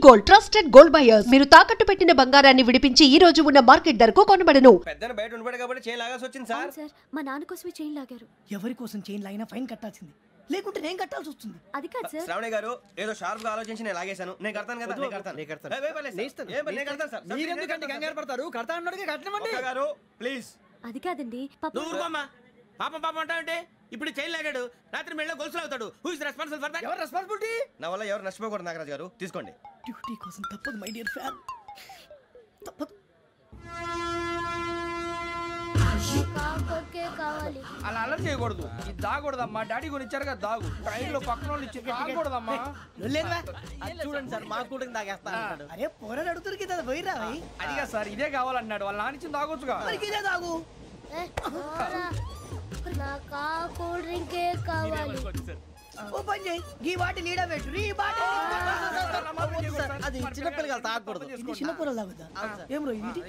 Gold trusted gold buyers మీరు తాకట్టు పెట్టిన బంగారాన్ని విడిపించి ఈ రోజు ఉన్న మార్కెట్ ధరకు కొనబడను. పెద్దన బయట ఉండిపోయాడు కాబట్టి చైన్ లాగాల్సి వచ్చింది సార్. సార్ మా నాన్న కోసమే చైన్ లాగారు. ఎవరి కోసం చైన్ లాగినా ఫైన్ కట్టాల్సింది, లేకుంటే నేను కట్టాల్సి వస్తుంది. అది కాదు సార్. శ్రావణి గారు ఏదో షార్ప్ గా ఆలోచించి నేను లాగేశాను. నేను కడతాను కదా. నేను కడతాను సార్. మీరెందుకంటే కంగారు పడతారు? కడతా అన్నాడుగా కట్టమండి గారు ప్లీజ్. అది కాదండి పాపం అంటావంటే ఇప్పుడు చైన్ లాగాడు, రాత్రి మెళ్ళ గొలుసులు అవుతాడు. Who is responsible for that? ఎవరు రెస్పాన్సిబిలిటీ? నా వల్ల ఎవరు నష్టపోకూడదు నాగరాజు గారు, తీసుకోండి. డ్యూటీ కోసం తప్పదు మై డియర్ ఫ్యాన్, తప్పదు. అలా అలర్ట్ చేయకూడదు. ఇది దాగకూడదమ్మా. డాడీ కొని ఇచ్చారు కదా దాగు. ట్రైన్ లో పక్కన వాళ్ళు ఇచ్చి దాగకూడదమ్మా. చూడండి సార్, మా కూడా తాగేస్తా. అరే పోరాడు అడుగుతారు కదా, పోయిరా. అదిగా సార్, ఇదే కావాలన్నాడు. వాళ్ళ నాన్న ఇచ్చింది తాగొచ్చుగా. ఇదే తాగు. ఓ పని చేయి, ఈ బాటి లీడ పెట్టు. ఈ బాటి అది చిన్నపిల్లలు తాగకూడదు. చిన్నపూరలు తాగుతా. ఏం రో ఇది?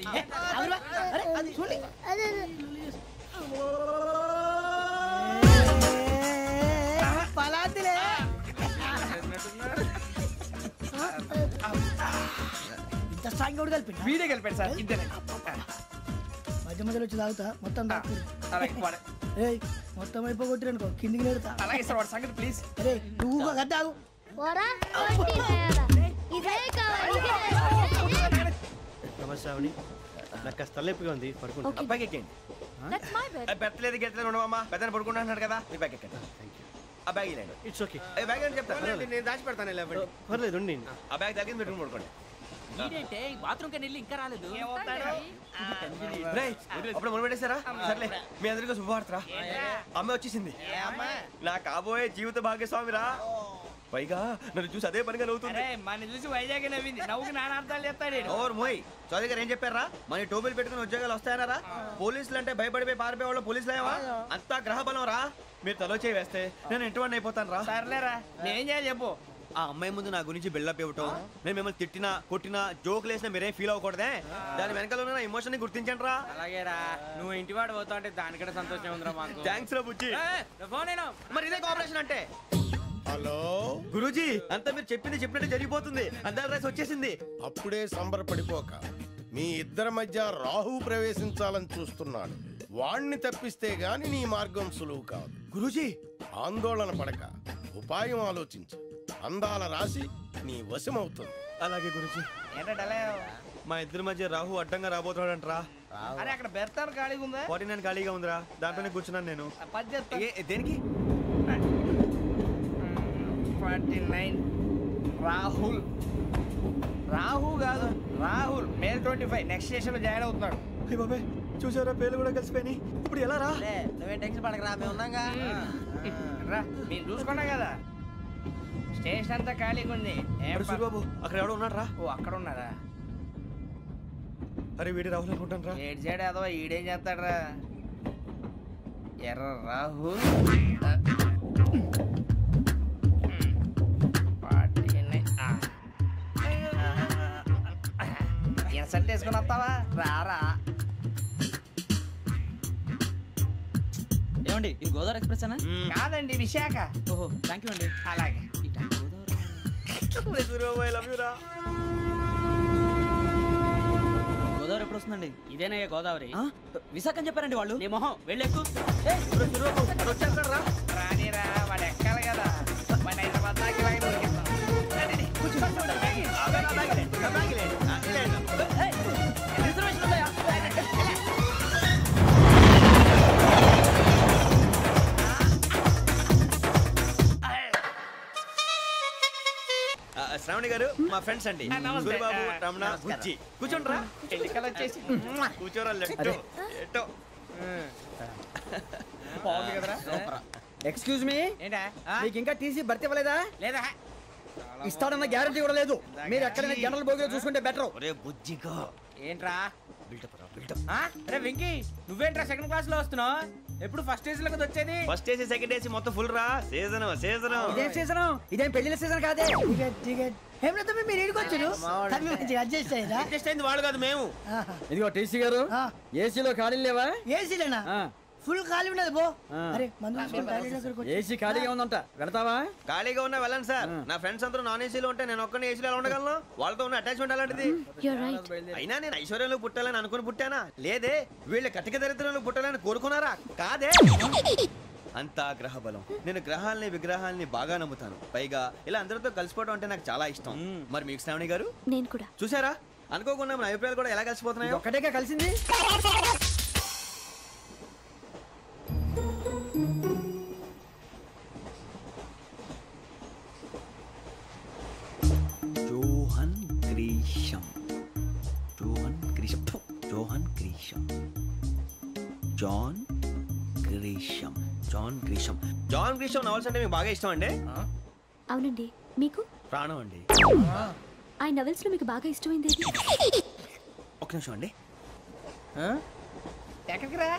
అరే అది చూడండి. పలాతిలే ఇంత స్ట్రాంగ్ కూడా కలిపి వీడే కలిపాడు సార్. ఇద్దరే మధ్య మధ్యలో వచ్చి తాగుతా. మొత్తం మొత్తం అయిపోగొట్టిరనుకో కిందికి నేడుతా. అలాగే సార్, వాడి సంగతి ప్లీజ్. అరే నువ్వు కద్దాగు. శ్రావణి నాకు కాస్త తలెప్పిగా ఉంది, పడుకుంటా. అబ్బాయికి ఎక్కండి. పెట్టలేదు గెట్టలేదు ఉండవమ్మా. పెద్దని పడుకుంటున్నాడు కదా, మీ బ్యాగ్ ఎక్కండి. ఆ బ్యాగ్ ఇలాండి. It's okay. బ్యాగ్ అని చెప్తాను, నేను దాచి పెడతాను. పర్లేదు ఉండి. ఆ బ్యాగ్ తగ్గింది పెట్టుకుని పడుకోండి. బాత్రూమ్ కి వెళ్ళి ఇంకా రాలేదు. అప్పుడు మొదలు పెట్టేశారా? సర్లే, మీ అందరికీ శుభవార్తరా. అమ్మ వచ్చేసింది. నా కాబోయే జీవిత భాగ్యస్వామిరా. పైగా నన్ను చూసి అదే పనిగా నవ్వుతుంది. మన చూసి వైజాగ్ నవ్వింది. నవ్వుకి నాన్న అర్థాలు చెప్తాడు. ఓర్ మోయ్, చౌదరి గారు ఏం చెప్పారా? మన టోబీలు పెట్టుకుని ఉద్యోగాలు వస్తాయనరా? పోలీసులు అంటే భయపడిపోయి పారిపోయే వాళ్ళు పోలీసులు అయ్యావా? అంతా గ్రహ బలం రా. మీరు తలో చేయి వేస్తే నేను ఇంటివాడిని అయిపోతాను రా. సర్లేరా, నేనేం చేయాలి చెప్పు. ఆ అమ్మాయి ముందు నా గురించి బిల్డప్ ఇవ్వటం, నేను మిమ్మల్ని తిట్టినా కొట్టినా జోకులు వేసినా మీరేం ఫీల్ అవ్వకూడదే. దాని వెనకాల ఉన్న ఎమోషన్ ని గుర్తించండి రా. అలాగేరా, నువ్వు ఇంటివాడు పోతా అంటే దానికంటే సంతోషం ఉందిరా మాకు. థ్యాంక్స్ రా బుజ్జి. మరి ఇదే కోఆపరేషన్ అంటే. హలో గురూజీ, అంతా మీరు చెప్పినట్టు జరిగిపోతుంది. అందాల రైస్ వచ్చేసింది. అప్పుడే సంబరపడిపోక, మీ ఇద్దరి మధ్య రాహు ప్రవేశించాలని చూస్తున్నాడు. వాణ్ణి తప్పిస్తే గాని నీ మార్గం సులువు కాదు. గురూజీ, ఆందోళన పడక, ఉపాయం ఆలోచించు. అందాల రాశి నీ వశమవుతుంది. అలాగే గురూజీ. మా ఇద్దరి మధ్య రాహు అడ్డంగా రాబోతున్నాడంటరా. అరే అక్కడ బెర్తాను ఖాళీగా ఉందా? 49 ఖాళీగా ఉందిరా, దాంట్లోనే కూర్చున్నాను నేను. దేనికి? 49 రాహుల్. రాహు కాదు, రాహుల్. మే 25 నెక్స్ట్ స్టేషన్ లో జాయిన్ అవుతున్నాడు. బాబాయ్ చూసారా, పేర్లు కూడా కలిసిపోయినాయి. ఇప్పుడు ఎలా రా? నువ్వేం టెన్షన్ పడకరా, మేము ఉన్నాగా. రా, మీరు చూసుకున్నా కదా. స్టేషన్ అంతా ఖాళీగా ఉంది. బాబు అక్కడ ఎవడో ఉన్నాడు రా. ఓ అక్కడ ఉన్నారా? అరే వీడి రాహుల్ అనుకుంటాను రా. ఏడు సైడ్ అదో ఈడేం చేస్తాడరా? ఎర్ర రాహుల్. ఇన్సల్ట్ వేసుకుని వస్తావా? రారా. ఏమండి, ఇది గోదావరి ఎక్స్ప్రెస్ అనా? కాదండి, విశాఖ. ఓహో, థ్యాంక్ యూ అండి. అలాగే. గోదావరి ఎప్పుడు వస్తుందండి? ఇదేనయ్య గోదావరి. విశాఖ అని చెప్పారండి వాళ్ళు. నీ మొహం వెళ్ళెక్కు. రానిరా, వాడు ఎక్కాలి కదా. వాడు హైదరాబాద్ దాకా ఇలాగే దొరికిస్తాం. శ్రావణి గారు మా ఫ్రెండ్స్ అండి. బాబు, రమణ, బుజ్జి. కూర్చోండి రా. ఎన్నికలు వచ్చేసి కూర్చోరా. బాగుంది కదరా. ఎక్స్క్యూజ్ మీ, ఏంటా? మీకు ఇంకా టీసీ భర్తీ ఇవ్వలేదా? లేదా ఇస్తాడన్న గ్యారంటీ కూడా లేదు. మీరు ఎక్కడైనా జనరల్ బోగిలో చూసుకుంటే బెటర్. ఒరే బుజ్జిగా, ఏంట్రా అరే వెంకీ, నువ్వేంట్రా సెకండ్ క్లాస్ లో వస్తున్నావు? ఎప్పుడు ఫస్ట్ ఏసీ లో వచ్చేది? ఫస్ట్ ఏసీ సెకండ్ ఏసీ మొత్తం ఫుల్ రా. సీజన్ ఇదేం సీజన్? ఇదేం పెళ్లిన సీజన్ కాదే. మీరు ఇడికొచ్చారు, అడ్జస్ట్ అయ్యారా? అడ్జస్ట్ అయింది వాళ్ళు కాదు, మేము. ఇదిగో టీసీ గారు, ఏసీలో ఖాళీ లేవా? ఏసీలేనా? ఫుల్ ఖాళీ ఉన్నది బో. అరే మందు తీసుకొని టాయిలెట్ దగ్గరకు వచ్చి. ఏసీ ఖాళీగా ఉందంట, వెళ్తావా? ఖాళీగా ఉన్నా వెళ్ళండి సార్. నా ఫ్రెండ్స్ అందరూ నాన్ ఏసీలో ఉంటే నేను ఒక్కనే ఏసీలో ఎలా ఉండగలను? వాళ్ళతో ఉన్న అటాచ్మెంట్ అలాంటిది. You're right. అయినా నేను ఐశ్వర్యంలో పుట్టాలని అనుకుని పుట్టానా? లేదే. వీళ్ళ కటిక దరిద్రంలో పుట్టాలని కోరుకున్నారా? కాదే. అంతా గ్రహ బలం. నేను గ్రహాలని విగ్రహాలని బాగా నమ్ముతాను. పైగా ఇలా అందరితో కలిసిపోవడం అంటే నాకు చాలా ఇష్టం. మరి మీకు శ్రావణి గారు? నేను కూడా. చూసారా, అనుకోకుండా మన అభిప్రాయాలు కూడా ఎలా కలిసిపోతున్నాయో. ఒక్కటేగా కలిసింది. Johan Grisham, Johan Grisham, Johan Grisham, John Grisham, John Grisham. John Grisham novels అంటే మీకు బాగా ఇష్టం అండి? అవునండి. మీకు? ప్రాణం అండి. ఆ నవెల్స్ లో మీకు బాగా ఇష్టమైంది ఏది? ఒక నిమిషం అండి. ఎక్కడికి రా?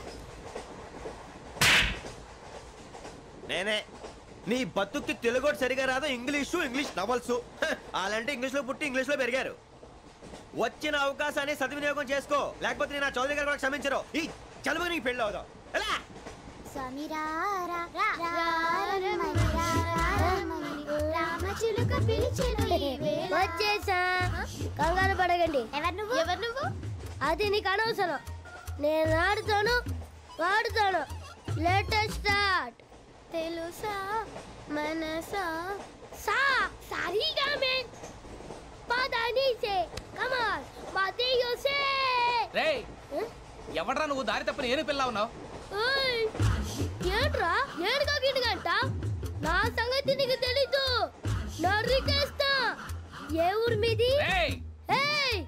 నేనే. నీ బతుక్కి తెలుగు సరిగా రాదు, ఇంగ్లీష్ నవల్స్. అలాంటి ఇంగ్లీష్ లో పుట్టి ఇంగ్లీష్ లో పెరిగారు. వచ్చిన అవకాశాన్ని సద్వినియోగం చేసుకో, లేకపోతే నేను చౌదరి గారు కూడా క్షమించరు. ఈ చదువు నీకు పెళ్ళి అవుదాం. ఎలా? వచ్చేసా, కంగారు పడగండి. ఎవరు నువ్వు? అది నీకు అనవసరం. నేను ఆడుతాను, వాడుతాను. Latest start. తెలుసా మనసా సా సారీగా మే పదని సే కమాన్ మాదేయో సే. రేయ్, ఎవడ్రా నువ్వు? దారి తప్పని ఏను పిల్ల ఉన్నావు? ఓయ్ ఏంట్రా ఏడుగా గిడుగంట? నా సంగతి నీకు తెలీదు. నరికేస్తా. ఏ ఊరు మీది? రేయ్, ఏయ్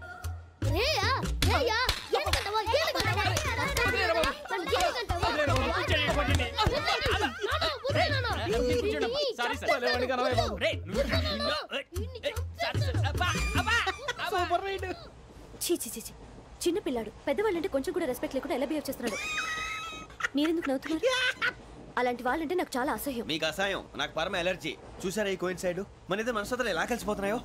రేయా రేయా ఏడుగంటవా ఏడుగంటవా చిన్న పిల్లాడు. పెద్దవాళ్ళంటే కొంచెం కూడా రెస్పెక్ట్ లేకుండా ఎలా బిహేవ్ చేస్తున్నాడు. మీరెందుకు నవ్వుతున్నారు? అలాంటి వాళ్ళంటే నాకు చాలా అసహ్యం. మీకు అసహ్యం, నాకు పరమ ఎలర్జీ. చూసారా ఈ కోయిన్సైడ్? మన ఇద్దరు మనసులు ఎలా కలిసిపోతున్నాయో.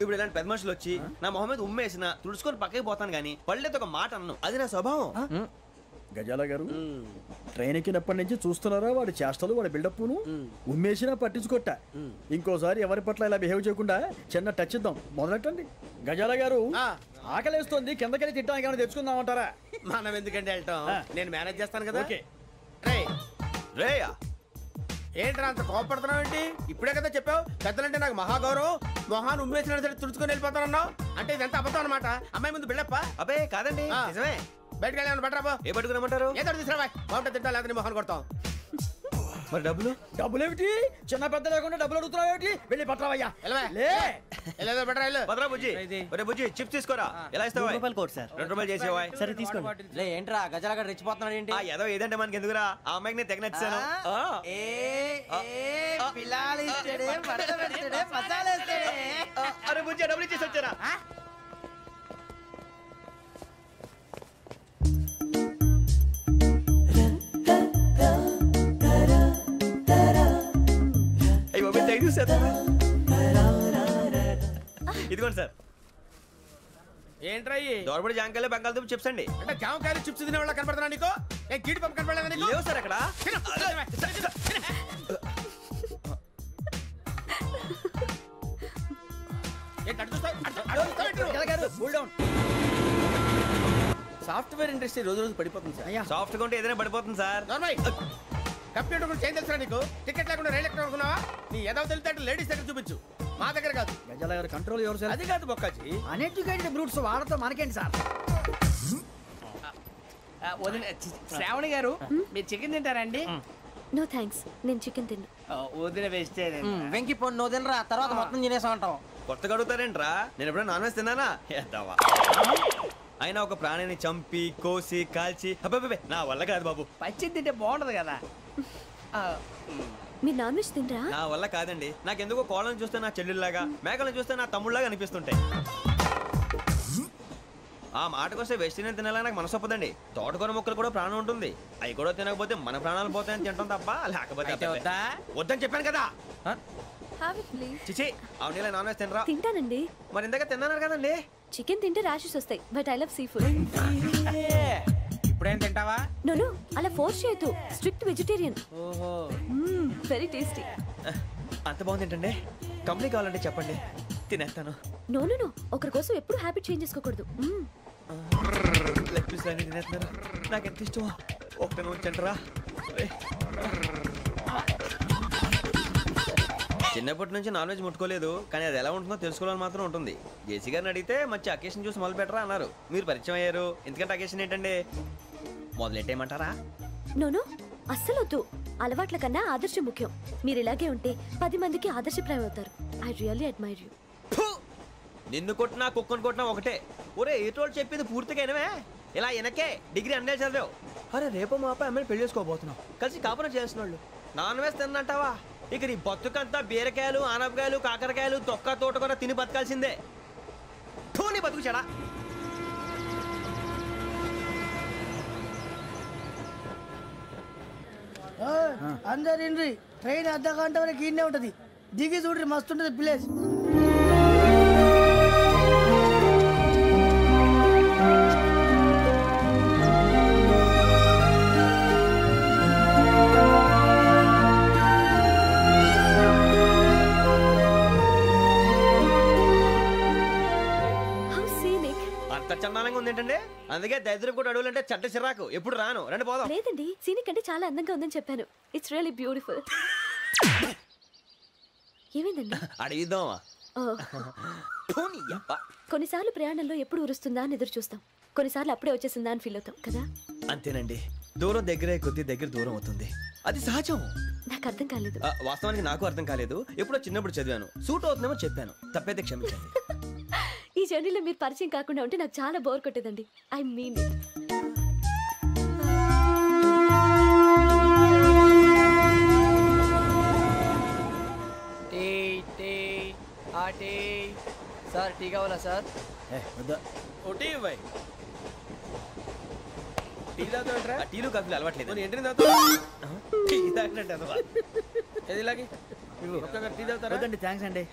ఇప్పుడు ఇలాంటి పెద్ద మనుషులు వచ్చి నా మొహం మీద ఉమ్మేసిన తుడుచుకొని పక్కకి పోతాను కానీ పళ్ళేతో ఒక మాట అన్ను. అది నా స్వభావం. గజాల గారు, ట్రైన్ ఎక్కినప్పటి నుంచి చూస్తున్నారా వాడి చేష్టలు, వాడి బిల్డప్ను? ఉమ్మేసినా పట్టించుకోట. ఇంకోసారి ఎవరి పట్ల ఇలా బిహేవ్ చేయకుండా చిన్న టచ్ ఇద్దాం. మొదలెట్టండి. గజాల గారు, ఆకలేస్తుంది, కిందకెళ్ళి తిట్టడానికి ఏమైనా తెచ్చుకుందామంటారా? మనం ఎందుకంటే వెళ్తాం, నేను మేనేజ్ చేస్తాను కదా. ఓకే. రేయా, ఏంట్రా అంత కోపడుతున్నావు ఏంటి? ఇప్పుడే కదా చెప్పావు పెద్దలంటే నాకు మహాగౌరవం, మొహాన్ని ఉమ్మేసిన సరే తుడుచుకొని వెళ్ళిపోతానన్నావు. అంటే ఇదంతా అబద్ధం అనమాట. అమ్మాయి ముందు బిల్డప్ప? అబ్బే కాదండి, నిజమే. బయటకు వెళ్ళి బట్రాబో. ఏ పట్టుకురమ్మంటారు? ఏదో తీసుకురా బాగుంటుంది, తింటా లేదా మొహాన్ని కొడతాం. మరి డబ్బులు? డబ్బులు ఏమిటి? చిన్న పెద్ద లేకుండా డబ్బులు అడుగుతున్నావు ఏమిటి? వెళ్ళి పట్టరావయ్యా. బట్రా భద్రా బుజ్జి, ఒరే బుజ్జి చిప్స్ తీసుకోరా. ఎలా ఇస్తావా? ₹2 చేసేవా? సరే తీసుకోండి. ఏంట్రా గజాల రెచ్చిపోతున్నాడు ఏంటి? ఏదో ఏదంటే మనకి ఎందుకురా, ఆ అమ్మాయికి నేను తెగ నచ్చాను. అరే బుజ్జి, డబ్బులు ఇచ్చేసి వచ్చారా? ఇదిగోండి సార్. ఏంట్రా దోరబడి జాంకాయలు బంగాళదుంప చిప్స్ అండి. అంటే జామకాయలు చిప్స్ తినే వాళ్ళ కనపడుతున్నా నీకు? ఏ గీడి పంప కనపడలేదా నీకు? లేవు సార్ అక్కడ. సాఫ్ట్వేర్ ఇండస్ట్రీ రోజు రోజు పడిపోతుంది సార్. సాఫ్ట్ గా ఉంటే ఏదైనా పడిపోతుంది సార్. కంప్యూటర్ గురించి ఏం తెలుసా నీకు? టికెట్ లేకుండా రైలు ఎక్కడ అనుకున్నావా? నీ ఏదో తెలితే లేడీస్ దగ్గర చూపించు, మా దగ్గర కాదు. గజాల గారు కంట్రోల్ ఎవరు సార్? అది కాదు బొక్కాజీ. అన్ఎడ్యుకేటెడ్ బ్రూట్స్ వాడతో మనకేంటి సార్? శ్రావణి గారు, మీరు చికెన్ తింటారండి? నో థ్యాంక్స్, నేను చికెన్ తిన్నా. వదిన వేస్తే వెంకి పొన్ను నువ్వు తినరా, తర్వాత మొత్తం తినేసా ఉంటాం. కొత్తగా అడుగుతారేంట్రా? నేను ఎప్పుడైనా నాన్ వెజ్ తిన్నానా? ఎద్దావా. అయినా ఒక ప్రాణిని చంపి కోసి కాల్చి అబ్బే నా వల్ల కాదు బాబు. పచ్చి తింటే బాగుంటది కదా. మీరు నాన్ వెజ్ తినరా? నా వల్ల కాదండి. నాకెందుకో కోళ్ళని చూస్తే నా చెల్లెళ్ళలాగా, మేకలను చూస్తే నా తమ్ముళ్ళలాగా అనిపిస్తుంటాయి. ఆ మాటకొస్తే వెస్టిరియన్ తినాలని నాకు మనసు ఒప్పదండి. తోటకూర మొక్కలు కూడా ప్రాణం ఉంటుంది. అవి కూడా తినకపోతే మన ప్రాణాలు పోతాయని తింటాం తప్ప, లేకపోతే వద్దని చెప్పాను కదా. చిచి, అవునీ నాన్ వెజ్ తినరా? తింటానండి. మరి ఇందాక తిన్నాను కదండి. చికెన్ తింటే ర్యాషెస్ వస్తాయి, but I love sea food. ఎప్పుడైనా తింటావా? నో అలా ఫోర్స్ చేయొద్దు. Strict vegetarian. ఓహో వెరీ టేస్టీ. అంత బాగుంది ఏంటండి? కంప్లీట్ కావాలంటే చెప్పండి, తినేస్తాను. నో ఒకరి కోసం ఎప్పుడు హ్యాబిట్ చేంజ్ చేసుకోకూడదు. లెగ్ పీస్ అన్ని తినేస్తున్నారు, నాకు ఎంత ఇష్టమో. ఒక్క ఉంచండిరా. చిన్నప్పటి నుంచి నాన్ వెజ్ ముట్టుకోలేదు, కానీ అది ఎలా ఉంటుందో తెలుసుకోవాలని మాత్రం ఉంటుంది. జేసీ గారిని అడిగితే మంచి అకేషన్ చూసి మొదలు పెట్టరా అన్నారు. మీరు పరిచయం అయ్యారు, ఎందుకంటే అకేషన్ ఏంటండి? మొదలెట్టేయమంటారా? నో అస్సలు వద్దు. అలవాట్ల కన్నా ఆదర్శం ముఖ్యం. మీరు ఇలాగే ఉంటే 10 మందికి ఆదర్శప్రాయం అవుతారు. I really admire you. నిన్ను కొట్టినా కుక్కను కొట్టినా ఒకటే. ఒరే ఏటోళ్ళు చెప్పింది పూర్తిగా వినవే. ఇలా వెనకే డిగ్రీ అన్నే చదివావు. అరే రేపు మా అబ్బాయి అమ్మాయిని పెళ్లి చేసుకోబోతున్నావు, కలిసి కాపురం చేసిన వాళ్ళు. నాన్ వెజ్ తిన్నంటావా? ఇక నీ బతుకంతా బీరకాయలు, ఆనపకాయలు, కాకరకాయలు, తొక్క తోట కూడా తిని బతకాల్సిందే. నీ బతుకు చెడా. అందరు ఇండ్రి, ట్రైన్ అర్ధ గంట వరకు ఇన్నే ఉంటది. దిగి చూడ్రి, మస్తు ఉంటది ప్లేస్. చందానంగా ఉంది ఏంటండి? అందుకే దరిద్రం కూడా అడవులంటే చెడ్డ చిరాకు. ఎప్పుడు రాను, రండి పోదాం. లేదండి, సీనిక్ అంటే చాలా అందంగా ఉందని చెప్పాను. It's really beautiful. ఏమైందండి? అడిగిద్దామా? కొన్నిసార్లు ప్రయాణంలో ఎప్పుడు ఉరుస్తుందా అని ఎదురు చూస్తాం, కొన్నిసార్లు అప్పుడే వచ్చేసిందా అని ఫీల్ అవుతాం కదా. అంతేనండి, దూరం దగ్గరే కొద్ది దగ్గర దూరం అవుతుంది, అది సహజం. నాకు అర్థం కాలేదు. వాస్తవానికి నాకు అర్థం కాలేదు. ఎప్పుడో చిన్నప్పుడు చదివాను, సూట్ అవుతుందేమో చెప్పాను, తప్పైతే క్షమించండి. ఈ జర్నీలో మీరు పరిచయం కాకుండా ఉంటే నాకు చాలా బోర్ కొట్టేదండి. I mean it. Sir tea కావాలా సార్? టీలు కాఫీలు అలవాట్లేదు. థ్యాంక్స్ అండి.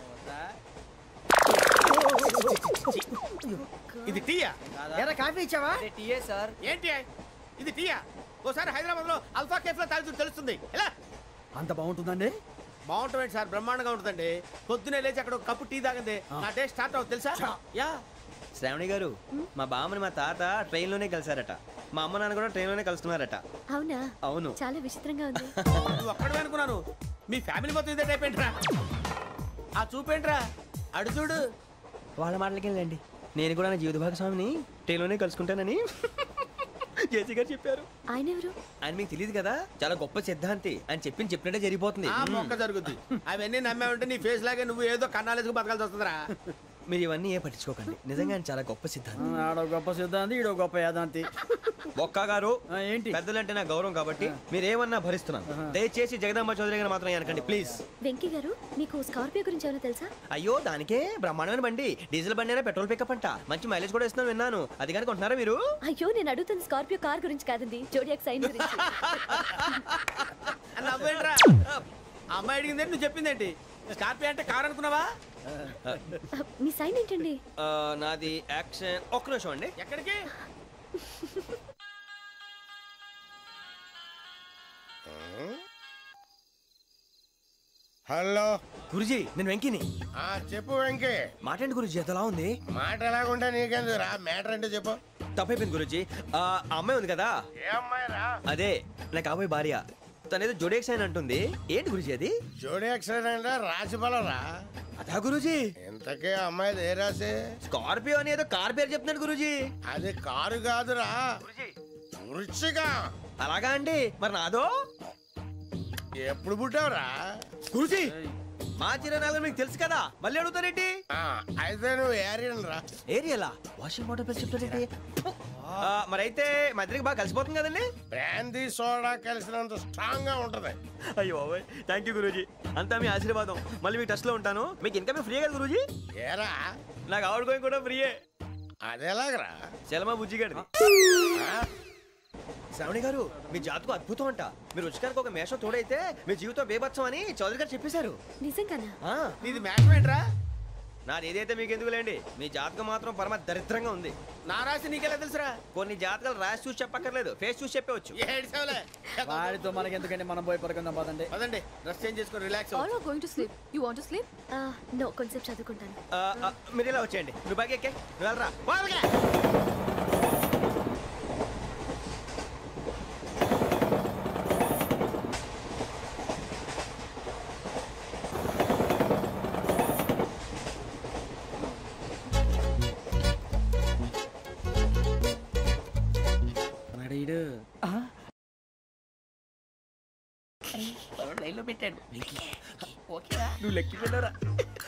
ఇది టీయా? ఎరా కాఫీ ఇచ్చావా? టీయే సార్. ఏంటి ఇది టీయా? ఓసారి హైదరాబాద్ లో అల్ఫా కేఫ్ లో తాగుతూ తెలుస్తుంది. ఎలా అంత బాగుంటుందండి? బాగుంటుంది సార్, బ్రహ్మాండంగా ఉంటుందండి. పొద్దునే లేచి అక్కడ ఒక కప్పు టీ తాగింది నా డే స్టార్ట్ అవుతుంది తెలుసా? యా. శ్రావణి గారు, మా బామ్మని మా తాత ట్రైన్ లోనే కలిసారట, మా అమ్మ నాన్న కూడా ట్రైన్ లోనే కలుస్తున్నారట. అవునా? అవును. చాలా విచిత్రంగా ఉంది. నువ్వు ఒక్కడే అనుకున్నాను, మీ ఫ్యామిలీ మొత్తం ఇదే టైప్ ఏంట్రా? ఆ చూపేంట్రా, అడు చూడు. వాళ్ళ మాటలకి వెళ్ళండి, నేను కూడా నా జీవిత భాగస్వామిని ట్రైన్ లోనే కలుసుకుంటానని జేసీ గారు చెప్పారు. ఆయన ఎవరు? ఆయన మీకు తెలియదు కదా, చాలా గొప్ప సిద్ధాంతి. అని చెప్పినట్టే జరిగిపోతుంది. మొక్క జరుగుద్ది. అవన్నీ నమ్మావంటే నీ ఫేస్ లాగే నువ్వు ఏదో కన్నాలేసుకు బతకాల్సి వస్తుందిరా. మీరు ఇవన్నీ ఏ పట్టించుకోకండి, నిజంగా ఆయన చాలా గొప్ప సిద్ధాంతి. ఆడో గొప్ప సిద్ధాంతి, ఈడో గొప్ప యాదాంతి. ఒక్క గారు ఏంటి? పెద్దలంటే నా గౌరవం కాబట్టి మీరు ఏమన్నా భరిస్తున్నాను. దయచేసి జగదాంబ చౌదరి గారు మాత్రం అనకండి ప్లీజ్. వెంకీ గారు, మీకు స్కార్పియో గురించి ఏమైనా తెలుసా? అయ్యో దానికే బ్రహ్మాండమైన బండి, డీజిల్ బండి అయినా పెట్రోల్ పికప్ అంట, మంచి మైలేజ్ కూడా ఇస్తున్నాను విన్నాను. అది కానీ కొంటున్నారా మీరు? అయ్యో నేను అడుగుతుంది స్కార్పియో కార్ గురించి కాదండి, జోడియాక్ సైన్ గురించి. నవ్వేంట్రా? అమ్మాయి అడిగిందేంటి, నువ్వు చెప్పిందేంటి? స్కార్పియో అంటే కార్ అనుకున్నావా? మీ సైన్ ఏంటండి? నాది యాక్షన్. ఒక్క నిమిషం అండి. ఎక్కడికి? హలో గురుజీ, నేను వెంకీని. చెప్పు వెంకీ. మాటండి గురుజీ, ఎంతలా ఉంది? మాట ఎలాగుంటా నీకెందుకు రా, మ్యాటర్ అంటే చెప్పు. తప్పైపోయింది గురుజీ. ఆ అమ్మాయి ఉంది కదా, ఏ అమ్మాయి రా? అదే నా కాబోయే భార్య. తనేదో జోడేక్స్ అని అంటుంది. ఏంటి గురుజీ అది? జోడి యాక్సిడెంట్ రాసి బలరా? అదా గురుజీ. ఇంతకే అమ్మాయి ఏ రాసి? స్కార్పియో అని ఏదో కార్ పేరు చెప్తున్నాడు గురుజీ. అది కారు కాదురా, వృచ్చిక. అలాగా అండి, మరి నాదో? ఎప్పుడు పుట్టావురా? గురుజీ మా చిరనాలు మీకు తెలుసు కదా, మళ్ళీ అడుగుతారేంటి? అయితే నువ్వు ఏరియన్ రా. ఏరియలా? వాషింగ్ వాటర్ పేరు చెప్తారేంటి? మరైతే మా ఇద్దరికి బాగా కలిసిపోతుంది కదండి. బ్రాందీ సోడా కలిసినంత స్ట్రాంగ్ గా ఉంటది. అయ్యో థ్యాంక్ యూ గురూజీ, అంతా మీ ఆశీర్వాదం. మళ్ళీ మీ టచ్ లో ఉంటాను. మీకు ఇంకా ఫ్రీ కదా గురూజీ? ఏరా, నాకు ఆవిడ గోయింగ్ కూడా ఫ్రీయే. అదేలాగరా? చలమా బుజ్జి గారిది. శ్రావణి గారు, మీ జాతకు అద్భుతం అంట. మీరు రుచికారికి ఒక మేషం తోడైతే మీ జీవితం బేబత్సం అని చౌదరి గారు చెప్పేశారు. నిజంగానా? నీది మేషం ఏంట్రా? నాది ఏదైతే మీకు ఎందుకులేండి, మీ జాతకం మాత్రం పరమ దరిద్రంగా ఉంది. నా రాసి నీకెలా తెలుసురా? కొన్ని జాతకాలు రాసి చూసి చెప్పక్కర్లేదు, ఫేస్ చూసి చెప్పవచ్చు. వాడితో మనకి ఎందుకంటే మనం పోయి పడుకుందాం పదండి. పదండి, డ్రెస్ చేంజ్ చేసుకొని relax. All are going to sleep. You want to sleep? No, కొంచెం చదువుకుంటాను. మీరు ఇలా వచ్చేయండి. నువ్వు బాగా ఎక్కే, నువ్వు వెళ్ళరా. లైన్లో పెట్టాడు. నువ్వు లెక్కి వెళ్ళరా.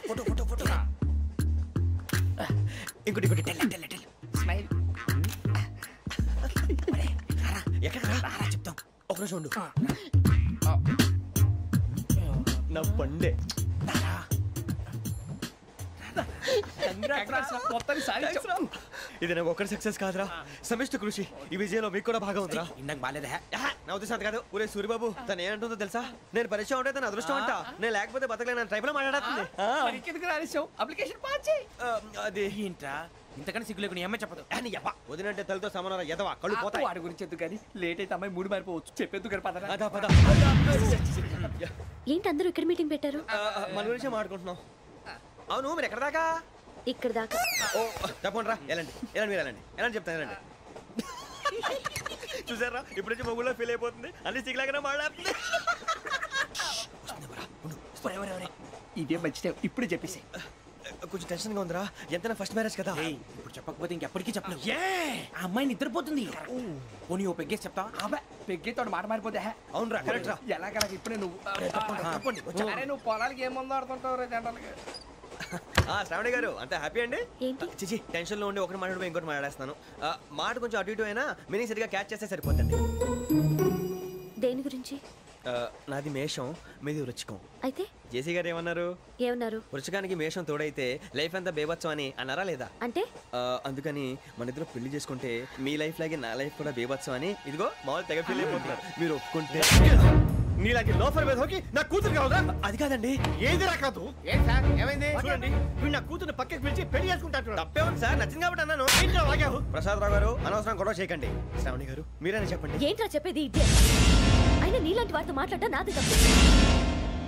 Photo photo photo. ఇంకోటి ఇంకోటి. స్మైల్. ఎక్కడ చెప్తాం. ఒక రోజు ఉండు. నా పండే. ఇది నాకు ఒక్కడి సక్సెస్ కాదురా, సమిష్టి కృషి. ఈ విజయంలో మీకు కూడా బాగా ఉందిరా. ఇందాక బాగాలేదా? నా ఉద్దేశం కాదు. ఊరే సూరిబాబు తను ఏమంటుందో తెలుసా? నేను పరిచయం ఉంటే తన అదృష్టం అంట, నేను లేకపోతే బతకలేను ట్రైబ్ లో మాట్లాడుతుంది. అప్లికేషన్ పాస్ చేయి. అది ఏంట్రా ఇంతకన్నా సిగ్గు లేకుండా ఏమై చెప్పదు. వదినంటే తలతో సమానం ఎదవా, కళ్ళు పోతాయి. వాడి గురించి ఎందుకు కానీ లేట్ అయితే అమ్మాయి మూడు మారిపోవచ్చు. చెప్పేందుకు కానీ పద. అదా పద. ఏంటి అందరూ ఇక్కడ మీటింగ్ పెట్టారు? మన గురించి మాట్లాడుకుంటున్నాం. అవును మీరు ఎక్కడ దాకా? ఇక్కడ దాకా. ఓ తప్పకుండా రా, వెళ్ళండి వెళ్ళండి, మీరు వెళ్ళండి వెళ్ళండి, చెప్తాను వెళ్ళండి. చూసారా ఇప్పుడు నుంచి మొగుల్లో ఫీల్ అయిపోతుంది, అన్ని సిగ్లాగానే మాట్లాడుతుంది. ఇదే మంచి టైం, ఇప్పుడు చెప్పేసి. కొంచెం టెన్షన్ గా ఉందిరా, ఎంతైనా ఫస్ట్ మ్యారేజ్ కదా. ఇప్పుడు చెప్పకపోతే ఇంకెప్పటికీ చెప్పలేవు. ఆ అమ్మాయి నిద్రపోతుంది. పోనీ ఓ పెగ్గేసి చెప్తావా? అబ్బా పెగ్గేతో మాట మారిపోతే. అవునురా కరెక్ట్ రా. ఎలాగలా ఇప్పుడే నువ్వు అరే నువ్వు పొలాలకి ఏం ముందు ఆడుతుంటావు రే జనరల్గా. శ్రావణి గారు అంత హ్యాపీ అండి? ఏంటి? చిచి టెన్షన్ లో ఉండి ఒకటి మాట్లాడిపోయి ఇంకోటి మాట్లాడేస్తున్నాను. మాట కొంచెం అటు ఇటు అయినా మీనింగ్ సరిగా క్యాచ్ చేస్తే సరిపోతుంది. దేని గురించి? నాది మేషం, మీది వృచ్చికం. అయితే జేసీ గారు ఏమన్నారు? వృచ్చికానికి మేషం తోడైతే లైఫ్ అంతా బేబత్సం అని అన్నారా లేదా? అంటే అందుకని మన ఇద్దరు పెళ్లి చేసుకుంటే మీ లైఫ్ లాగే నా లైఫ్ కూడా బేబత్సం అని ఇదిగో మామూలు తెగ ఫీల్ అయిపోతున్నారు. మీరు ఒప్పుకుంటే నీలాంటి లోఫర్ మీద హోకి నా కూతురు కావదా? అది కాదండి. ఏది రాకాదు. ఏం సార్ ఏమైంది? చూడండి వీడు నా కూతురు పక్కకి పిలిచి పెళ్లి చేసుకుంటాడు. తప్పే ఉంది సార్, నచ్చింది కాబట్టి అన్నాను. ప్రసాద్ రావు గారు అనవసరం గొడవ చేయకండి. శ్రావణి గారు మీరైనా చెప్పండి. ఏంట్రా చెప్పేది? అయినా నీలాంటి వారితో మాట్లాడటం నాది తప్పు.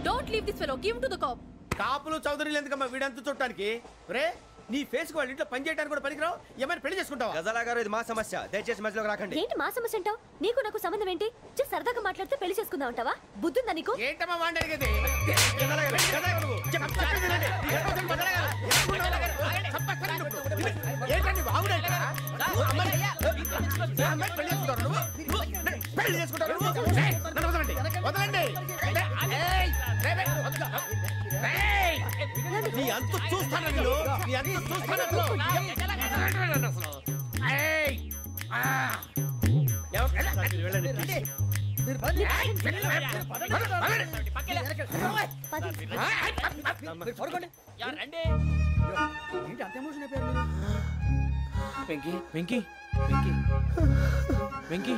Don't leave this fellow, give to the cop. కాపులు చౌదరులు ఎందుకమ్మా వీడంతా చూడటానికి? రే నీ ఫేస్ కు వాళ్ళ ఇంట్లో పని చేయడానికి కూడా పనికిరావు. ఏమైనా పెళ్లి చేసుకుంటావా? గజాలా గారు ఇది మా సమస్య, దయచేసి మధ్యలోకి రాకండి. ఏంటి మా సమస్య అంటావు? నీకు నాకు సంబంధం ఏంటి? జస్ట్ సరదాగా మాట్లాడితే పెళ్లి చేసుకుందాం అంటావా? బుద్ధుందా నీకు? ఏంటమ్మా వాడిని అడిగేది? ఏంటండి బాగుండే పెళ్లి చేసుకుంటారు. వదలండి. నీ అంత చూస్తాను నేను, నీ అంత చూస్తాను. వెంకీ వెంకీ వెంకీ వెంకీ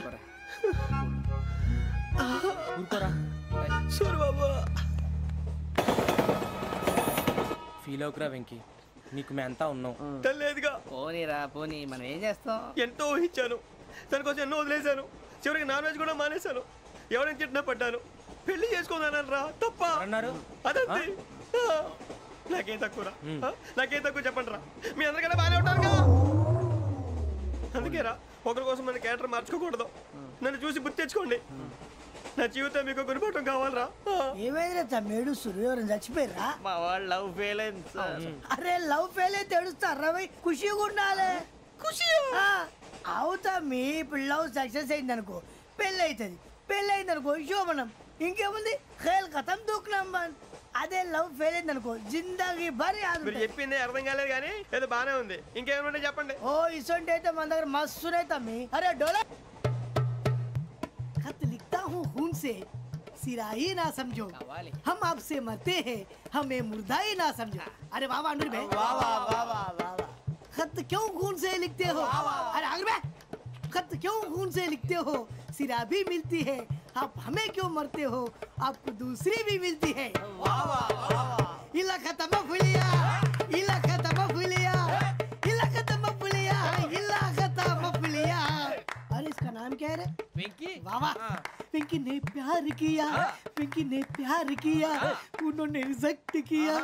ఊరుకోరా. సూరిబాబు ఫీల్ అవుకురా వెంకీ, నీకు మేము అంతా ఉన్నాం. తెలియదుగా. పోనీరా పోనీ, మనం ఏం చేస్తాం? ఎంతో ఊహించాను, తన కోసం ఎన్నో వదిలేశాను, చివరికి నాన్ వెజ్ కూడా మానేశాను. ఎవరైనా తిట్టినా పడ్డాను. పెళ్లి చేసుకుందానని రా తప్ప అన్నారు. అదంతే. నాకేం తక్కువరా, నాకేం తక్కువ చెప్పండి రా. మీ అందరికన్నా బాగానే ఉంటారు కదా. అందుకేరా ఒకరి కోసం మన క్యారెక్టర్ మార్చుకోకూడదు. నన్ను చూసి గుర్తు తెచ్చుకోండి. నా జీవితం మీకు గురిపటం కావాలరా. ఏమైందిరా తమ్మేడు సూర్యవరం చచ్చిపోయిరా? మా వాళ్ళు లవ్ ఫెయిల్ అయింది సార్. అరే లవ్ ఫెయిల్ అయితే ఏడుస్తారా? ఖుషిగా ఉండాలి. ఖుషి అవుతా. మీ ఇప్పుడు లవ్ సక్సెస్ అయింది అనుకో పెళ్ళి అవుతుంది. పెళ్ళి అయింది అనుకో శోభనం. ఇంకేముంది ఖేల్ కథం దూకునాం బాన్. అదే లవ్ ఫెయిల్ అయింది అనుకో జిందాగీ భారీ. మీరు చెప్పింది అర్థం కాలేదు కానీ ఏదో బానే ఉంది. ఇంకేమైనా చెప్పండి. ఓ ఇసొంటి అయితే మన దగ్గర మస్తునే తమ్మి. అరే డోలా खत लिखता हूँ खून से, सिरा ही ना समझो, हम आपसे मरते हैं, हमें मुर्दा ही ना समझो. अरे वाह वाह अनुर भाई, वाह वाह वाह वाह वाह. खत क्यों खून से लिखते हो? अरे अनुर भाई, खत क्यों खून से लिखते हो? सिरा भी मिलती है, आप हमें क्यों मरते हो? आपको दूसरी भी मिलती है. वाह वाह वाह. इला खत्म फुलिया, इला बाबा पिंकी ने प्यार किया पिंकी ने प्यार किया उन्होंने रिजेक्ट किया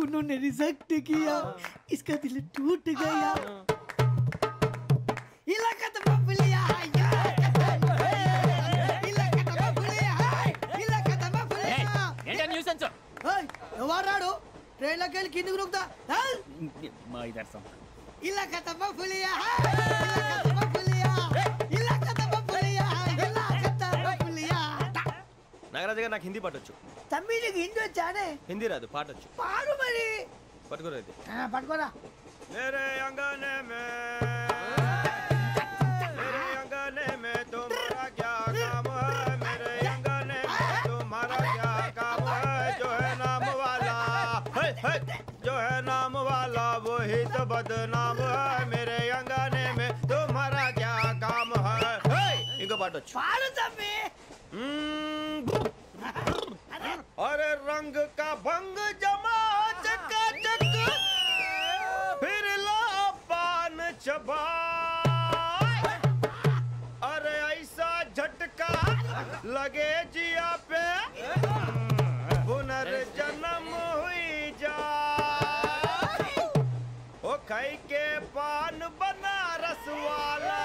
उन्होंने रिजेक्ट किया इसका दिल टूट गया इलाका तो बबलिया इलाका तो बबलिया इलाका तो बबलिया ఏంటా న్యూసెన్స్ ओए ఎవరాడు ట్రైన్ లోకి వెళ్ళి కిందికి రుకుతా మా ఇదర్సం इलाका तो बबलिया इलाका तो बबलिया इलाका तो बबलिया इलाका तो बबलिया నాగరాజు గారు నాకు హిందీ పాటొచ్చు. తమ్మి నీకు హిందీ వచ్చానే హిందీ రాదు, పాటొచ్చు. పాడు మరి పట్టుకోలేదు. పట్టుకోరా मेरे अंगने में तुम्हारा क्या काम है मेरे अंगने में तुम्हारा क्या काम है जो है नाम वाला जो है नाम वाला वही तो बदनाम है मेरे अंगने में तुम्हारा क्या काम है इनको पाटो पाड़ो तम्मी अरे रंग का भंग जमा चकाचक फिर ला पान चबा अरे ऐसा झटका लगे जिया पे पुनर्जन्म हुई जा ओ खाई के पान बनारस वाला